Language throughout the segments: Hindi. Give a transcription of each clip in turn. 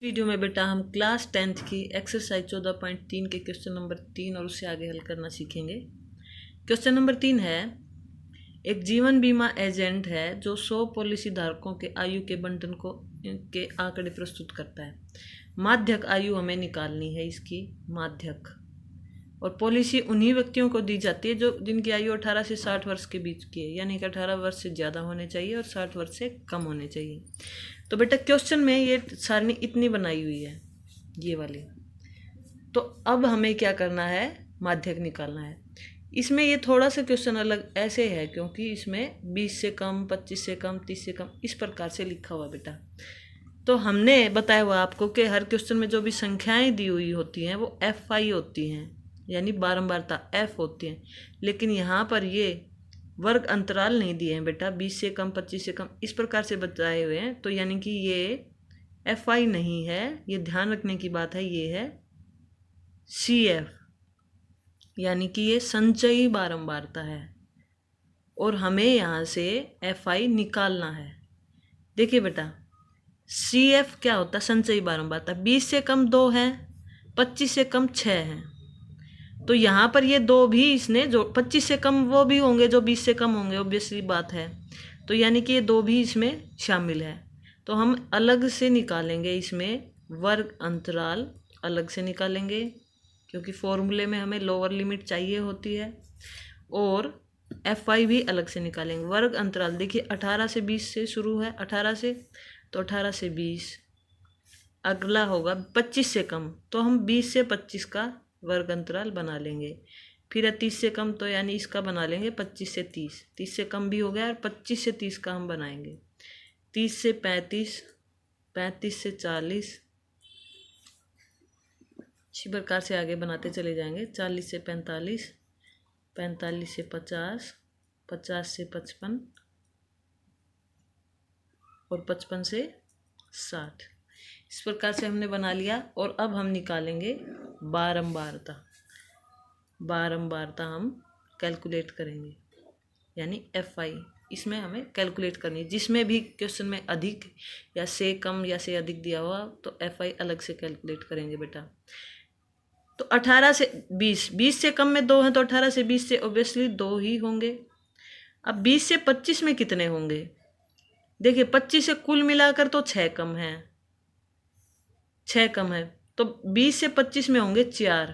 वीडियो में बेटा हम क्लास 10th की एक्सरसाइज 14.3 के क्वेश्चन नंबर 3 और उससे आगे हल करना सीखेंगे। क्वेश्चन नंबर 3 है, एक जीवन बीमा एजेंट है जो 100 पॉलिसी धारकों के आयु के बंटन को के आंकड़े प्रस्तुत करता है। माध्यक आयु हमें निकालनी है इसकी माध्यक, और पॉलिसी उन्हीं व्यक्तियों को दी जाती है जो जिनकी आयु 18 से 60 वर्ष के बीच की है, यानी कि 18 वर्ष से ज़्यादा होने चाहिए और 60 वर्ष से कम होने चाहिए। तो बेटा क्वेश्चन में ये सारणी इतनी बनाई हुई है, ये वाली। तो अब हमें क्या करना है, माध्यक निकालना है। इसमें ये थोड़ा सा क्वेश्चन अलग ऐसे है क्योंकि इसमें 20 से कम, 25 से कम, 30 से कम इस प्रकार से लिखा हुआ बेटा। तो हमने बताया हुआ आपको कि हर क्वेश्चन में जो भी संख्याएं दी हुई होती हैं वो FI होती हैं, यानी बारंबारता F होती है। लेकिन यहाँ पर ये वर्ग अंतराल नहीं दिए हैं बेटा, 20 से कम, 25 से कम इस प्रकार से बताए हुए हैं। तो यानी कि ये FI नहीं है, ये ध्यान रखने की बात है। ये है CF, यानी कि ये संचयी बारंबारता है और हमें यहाँ से FI निकालना है। देखिए बेटा, CF क्या होता है, संचयी बारंबारता। 20 से कम 2 है, 25 से कम 6 है। तो यहाँ पर ये दो भी इसने जो 25 से कम वो भी होंगे जो 20 से कम होंगे, ऑब्वियसली बात है। तो यानी कि ये दो भी इसमें शामिल है। तो हम अलग से निकालेंगे, इसमें वर्ग अंतराल अलग से निकालेंगे क्योंकि फॉर्मूले में हमें लोअर लिमिट चाहिए होती है, और FI भी अलग से निकालेंगे। वर्ग अंतराल देखिए 18 से 20 से शुरू है, 18 से, तो 18 से 20। अगला होगा 25 से कम, तो हम 20 से 25 का वर्ग अंतराल बना लेंगे। फिर है 30 से कम, तो यानी इसका बना लेंगे 25 से 30। 30 से कम भी हो गया और 25 से 30 का हम बनाएंगे। 30 से 35, 35 से 40, इसी प्रकार से आगे बनाते चले जाएंगे। 40 से 45, 45 से 50, 50 से 55 और 55 से 60। इस प्रकार से हमने बना लिया। और अब हम निकालेंगे बारंबारता। बारंबारता हम कैलकुलेट करेंगे, यानी FI इसमें हमें कैलकुलेट करनी है। जिसमें भी क्वेश्चन में अधिक या से कम या से अधिक दिया हुआ तो FI अलग से कैलकुलेट करेंगे बेटा। तो 18 से 20, 20 से कम में 2 हैं तो 18 से 20 से ऑब्वियसली 2 ही होंगे। अब 20 से 25 में कितने होंगे, देखिए 25 से कुल मिलाकर तो 6 कम है, 6 कम है। तो 20 से 25 में होंगे 4,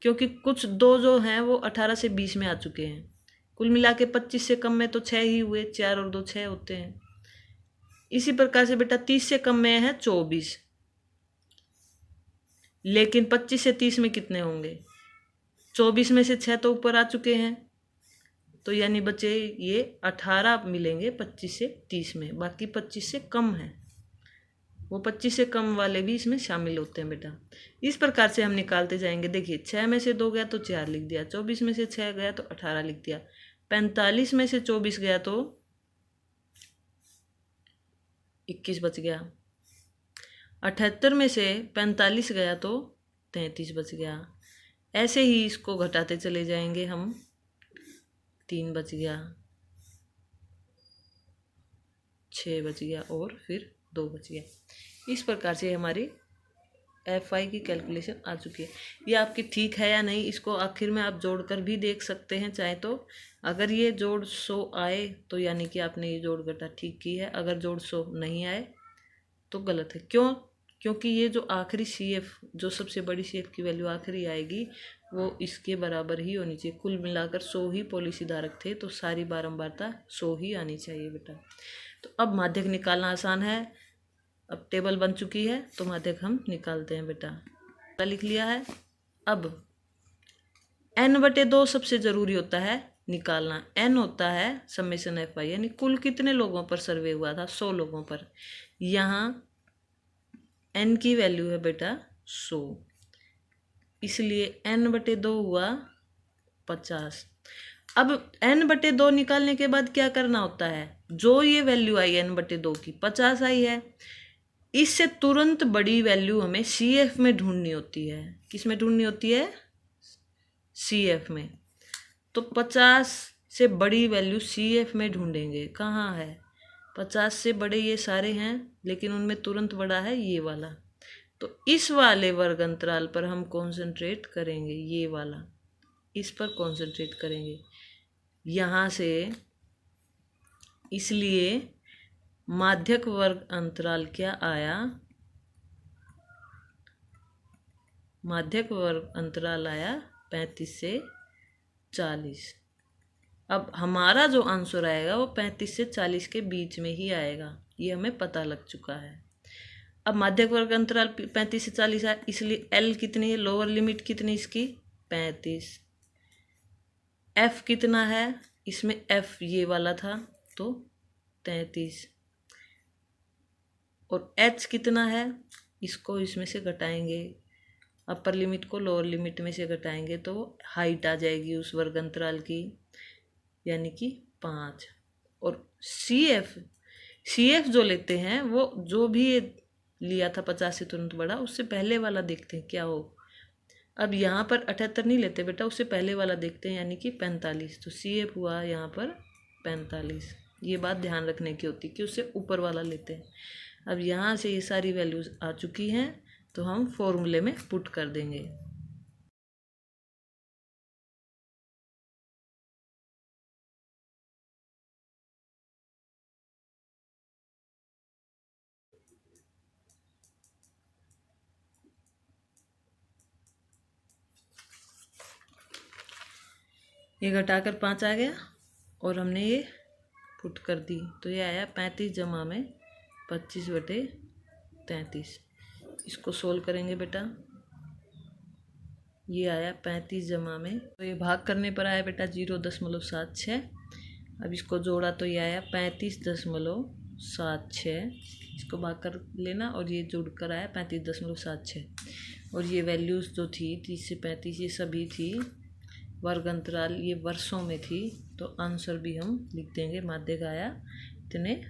क्योंकि कुछ दो जो हैं वो 18 से 20 में आ चुके हैं। कुल मिला के 25 से कम में तो 6 ही हुए, 4 और 2 6 होते हैं। इसी प्रकार से बेटा 30 से कम में है 24, लेकिन 25 से 30 में कितने होंगे, 24 में से 6 तो ऊपर आ चुके हैं, तो यानी बचे ये 18 मिलेंगे 25 से 30 में। बाकी 25 से कम है, वो 25 से कम वाले भी इसमें शामिल होते हैं बेटा। इस प्रकार से हम निकालते जाएंगे। देखिए 6 में से 2 गया तो 4 लिख दिया, 24 में से 6 गया तो 18 लिख दिया, 45 में से 24 गया तो 21 बच गया, 78 में से 45 गया तो 33 बच गया। ऐसे ही इसको घटाते चले जाएंगे हम। 3 बच गया, 6 बच गया और फिर 2 बच गया। इस प्रकार से हमारी FI की कैलकुलेशन आ चुकी है। ये आपकी ठीक है या नहीं, इसको आखिर में आप जोड़कर भी देख सकते हैं चाहे तो। अगर ये जोड़ 100 आए तो यानी कि आपने ये जोड़ घटा ठीक की है, अगर जोड़ 100 नहीं आए तो गलत है। क्यों? क्योंकि ये जो आखिरी CF, जो सबसे बड़ी CF की वैल्यू आखिरी आएगी वो इसके बराबर ही होनी चाहिए। कुल मिलाकर 100 ही पॉलिसी धारक थे तो सारी बारंबारता 100 ही आनी चाहिए बेटा। तो अब माध्यक निकालना आसान है। अब टेबल बन चुकी है तो माध्यक हम निकालते हैं बेटा। लिख लिया है। अब N/2 सबसे ज़रूरी होता है निकालना। N होता है समेशन FI, यानी कुल कितने लोगों पर सर्वे हुआ था, 100 लोगों पर। यहाँ N की वैल्यू है बेटा 100, इसलिए N/2 हुआ 50। अब N/2 निकालने के बाद क्या करना होता है, जो ये वैल्यू आई N/2 की 50 आई है, इससे तुरंत बड़ी वैल्यू हमें CF में ढूंढनी होती है। किस में ढूंढनी होती है, CF में। तो 50 से बड़ी वैल्यू CF में ढूंढेंगे, कहाँ है, 50 से बड़े ये सारे हैं, लेकिन उनमें तुरंत बड़ा है ये वाला। तो इस वाले वर्ग अंतराल पर हम कंसंट्रेट करेंगे, ये वाला, इस पर कंसंट्रेट करेंगे यहाँ से। इसलिए माध्यक वर्ग अंतराल क्या आया, माध्यक वर्ग अंतराल आया 35 से 40। अब हमारा जो आंसर आएगा वो 35 से 40 के बीच में ही आएगा, ये हमें पता लग चुका है। अब माध्यक वर्ग अंतराल 35 से 40 है, इसलिए एल कितनी है, लोअर लिमिट कितनी इसकी 35। एफ कितना है, इसमें एफ ये वाला था तो 33। और एच कितना है, इसको इसमें से घटाएंगे, अपर लिमिट को लोअर लिमिट में से घटाएंगे तो हाइट आ जाएगी उस वर्ग अंतराल की, यानी कि 5। और सी एफ जो लेते हैं वो जो भी लिया था 50 से तुरंत बड़ा, उससे पहले वाला देखते हैं क्या हो। अब यहाँ पर 78 नहीं लेते बेटा, उससे पहले वाला देखते हैं, यानी कि 45। तो सी एफ हुआ यहाँ पर 45। ये बात ध्यान रखने की होती है कि उससे ऊपर वाला लेते हैं। अब यहाँ से ये सारी वैल्यूज आ चुकी हैं, तो हम फॉर्मूले में पुट कर देंगे। ये घटाकर 5 आ गया और हमने ये पुट कर दी, तो ये आया 35 जमा में 25/33। इसको सोल्व करेंगे बेटा, ये आया 35 जमा में, तो ये भाग करने पर आया बेटा 0.76। अब इसको जोड़ा तो ये आया 35.76। इसको भाग कर लेना और ये जुड़ कर आया 35.76। और ये वैल्यूज़ जो थी 30 से 35 ये सभी थी वर्ग अंतराल, ये वर्षों में थी, तो आंसर भी हम लिख देंगे, माध्यक आया इतने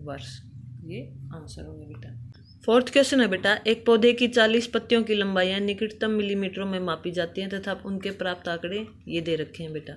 वर्ष। ये आंसर होगा बेटा। फोर्थ क्वेश्चन है बेटा, एक पौधे की 40 पत्तियों की लंबाई निकटतम मिलीमीटरों में मापी जाती हैं तथा उनके प्राप्त आंकड़े ये दे रखे हैं बेटा।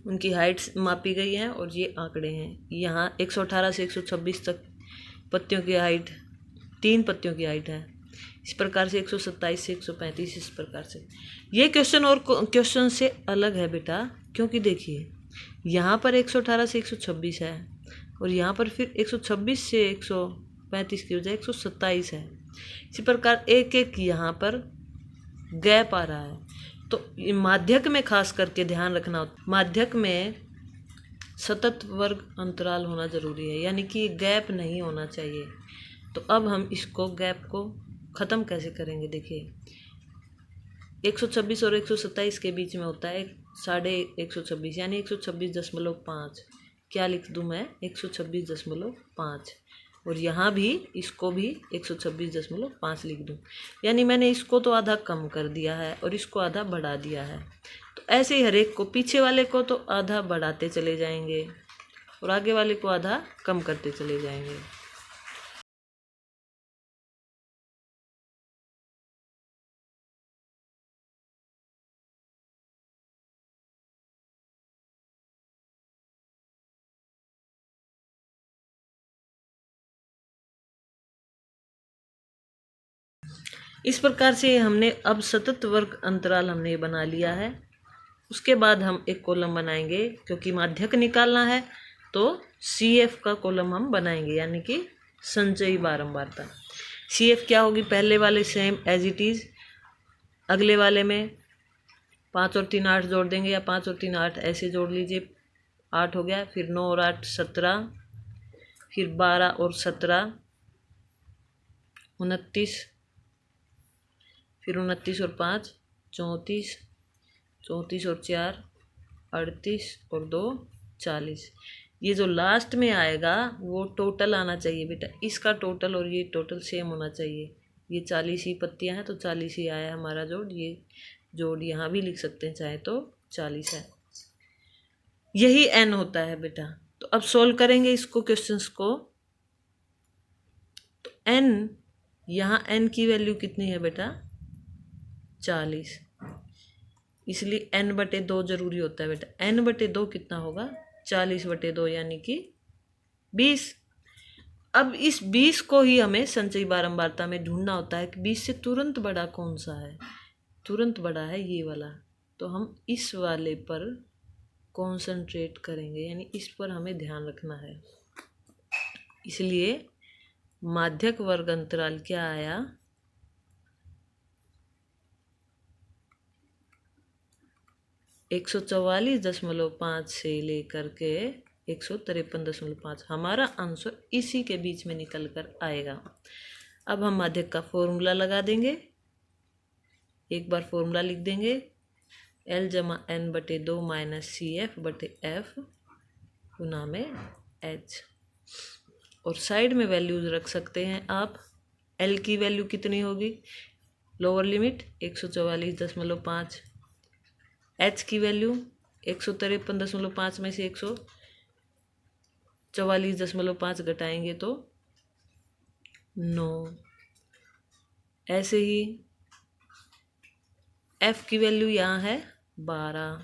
उनकी हाइट मापी गई है और ये आंकड़े हैं। यहाँ 118 से 126 तक पत्तियों की हाइट, 3 पत्तियों की हाइट है। इस प्रकार से 127 से 135 इस प्रकार से। ये क्वेश्चन और क्वेश्चन से अलग है बेटा, क्योंकि देखिए यहाँ पर 118 से 126 है और यहाँ पर फिर 126 से 135 की बजाय 127 है। इसी प्रकार एक एक यहाँ पर गैप आ रहा है। तो माध्यक में खास करके ध्यान रखना, माध्यक में सतत वर्ग अंतराल होना जरूरी है, यानी कि गैप नहीं होना चाहिए। तो अब हम इसको गैप को ख़त्म कैसे करेंगे, देखिए 126 और 127 के बीच में होता है 126.5, यानी 126.5। क्या लिख दूँ मैं, 126.5। और यहाँ भी इसको भी 126.5 लिख दूँ, यानी मैंने इसको तो आधा कम कर दिया है और इसको आधा बढ़ा दिया है। तो ऐसे ही हर एक को, पीछे वाले को तो आधा बढ़ाते चले जाएंगे और आगे वाले को आधा कम करते चले जाएंगे। इस प्रकार से हमने अब सतत वर्ग अंतराल हमने बना लिया है। उसके बाद हम एक कॉलम बनाएंगे, क्योंकि माध्यक निकालना है तो CF का कॉलम हम बनाएंगे, यानी कि संचयी बारंबारता। CF क्या होगी, पहले वाले सेम एज इट इज़, अगले वाले में 5 और 3 8 जोड़ देंगे, या 5 और 3 8 ऐसे जोड़ लीजिए, 8 हो गया, फिर 9 और 8 17, फिर 12 और 17 29, फिर 29 और 5 34, 34 और 4 38 और 2 40। ये जो लास्ट में आएगा वो टोटल आना चाहिए बेटा, इसका टोटल और ये टोटल सेम होना चाहिए। ये 40 ही पत्तियां हैं तो 40 ही आया हमारा जोड़। ये जोड़ यहाँ भी लिख सकते हैं चाहे तो 40 है, यही n होता है बेटा। तो अब सोल्व करेंगे इसको, क्वेश्चंस को। तो n, यहाँ n की वैल्यू कितनी है बेटा, 40, इसलिए n/2 जरूरी होता है बेटा। n/2 कितना होगा, 40/2 यानी कि 20। अब इस 20 को ही हमें संचयी बारंबारता में ढूंढना होता है कि 20 से तुरंत बड़ा कौन सा है। तुरंत बड़ा है ये वाला, तो हम इस वाले पर कॉन्सेंट्रेट करेंगे, यानी इस पर हमें ध्यान रखना है। इसलिए माध्यक वर्ग अंतराल क्या आया, 144.5 से लेकर के 153.5। हमारा आंसर इसी के बीच में निकल कर आएगा। अब हम माध्यक का फॉर्मूला लगा देंगे। एक बार फॉर्मूला लिख देंगे, L जमा N/2 माइनस CF/F गुना में H। और साइड में वैल्यूज रख सकते हैं आप। L की वैल्यू कितनी होगी, लोअर लिमिट 144.5, H की वैल्यू 153.5 में से 144.5 घटाएंगे तो 9। ऐसे ही F की वैल्यू यहाँ है 12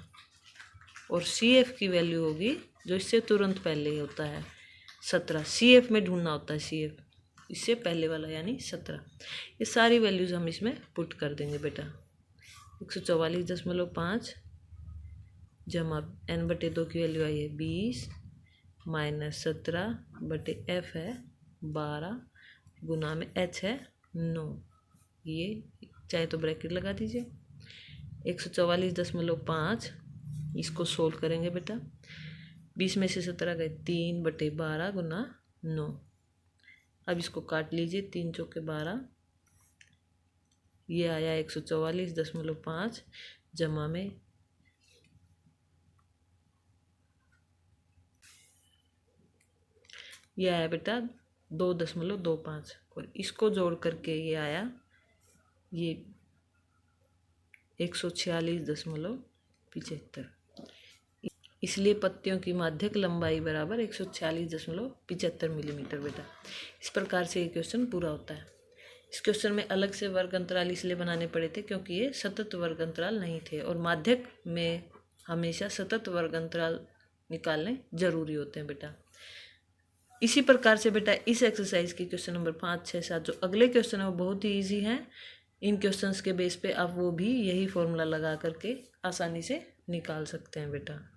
और CF की वैल्यू होगी, जो इससे तुरंत पहले ही होता है, 17। CF में ढूंढना होता है, CF इससे पहले वाला यानी 17। ये सारी वैल्यूज़ हम इसमें पुट कर देंगे बेटा। 144.5 जमा N/2 की वैल्यू आई है 20 माइनस 17/F है 12 गुना में H है 9। ये चाहे तो ब्रैकेट लगा दीजिए। 144.5 इसको सोल्व करेंगे बेटा। 20 में से 17 गए 3/12 गुना 9। अब इसको काट लीजिए, 3 चौके 12, ये आया 144.5 जमा में ये आया बेटा 2.25 और इसको जोड़ करके ये आया ये 146.75। इसलिए पत्तियों की माध्यक लंबाई बराबर 146.75 मिलीमीटर बेटा। इस प्रकार से ये क्वेश्चन पूरा होता है। इस क्वेश्चन में अलग से वर्ग अंतराल इसलिए बनाने पड़े थे क्योंकि ये सतत वर्ग अंतराल नहीं थे, और माध्यक में हमेशा सतत वर्ग अंतराल निकालने जरूरी होते हैं बेटा। इसी प्रकार से बेटा इस एक्सरसाइज के क्वेश्चन नंबर 5, 6, 7 जो अगले क्वेश्चन है वो बहुत ही ईजी हैं। इन क्वेश्चंस के बेस पे आप वो भी यही फॉर्मूला लगा करके आसानी से निकाल सकते हैं बेटा।